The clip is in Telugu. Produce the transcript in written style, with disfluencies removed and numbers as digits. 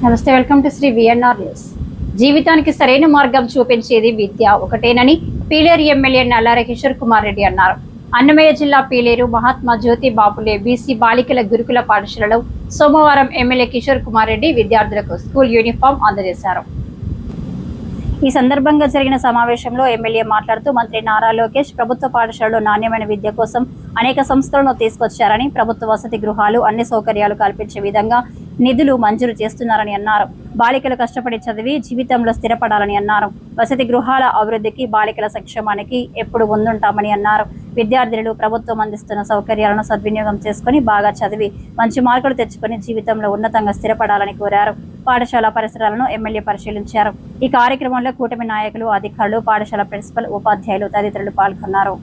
నమస్తే, welcome to Sri VNR news. జీవితానికి సరైన మార్గం చూపించేది విద్య ఒకటేనని పీలేరు ఎమ్మెల్యే నల్లారి కిషోర్ కుమార్ రెడ్డి అన్నారు. అన్నమయ్య జిల్లా పీలేరు మహాత్మా జ్యోతి బాపులే బీసీ బాలికల గురుకుల పాఠశాలలో సోమవారం ఎమ్మెల్యే కిషోర్ కుమార్ రెడ్డి విద్యార్థులకు స్కూల్ యూనిఫామ్ అందజేశారు. ఈ సందర్భంగా జరిగిన సమావేశంలో ఎమ్మెల్యే మాట్లాడుతూ మంత్రి నారా లోకేష్ ప్రభుత్వ పాఠశాలలో నాణ్యమైన విద్య కోసం అనేక సంస్థలను తీసుకొచ్చారని, ప్రభుత్వ వసతి గృహాలు అన్ని సౌకర్యాలు కల్పించే విధంగా నిధులు మంజూరు చేస్తున్నారని అన్నారు. బాలికలు కష్టపడి చదివి జీవితంలో స్థిరపడాలని అన్నారు. వసతి గృహాల అభివృద్ధికి, బాలికల సంక్షేమానికి ఎప్పుడు ముందుంటామని అన్నారు. విద్యార్థులు ప్రభుత్వం అందిస్తున్న సౌకర్యాలను సద్వినియోగం చేసుకుని బాగా చదివి మంచి మార్కులు తెచ్చుకొని జీవితంలో ఉన్నతంగా స్థిరపడాలని కోరారు. పాఠశాల పరిసరాలను ఎమ్మెల్యే పరిశీలించారు. ఈ కార్యక్రమంలో కూటమి నాయకులు, అధికారులు, పాఠశాల ప్రిన్సిపల్, ఉపాధ్యాయులు తదితరులు పాల్గొన్నారు.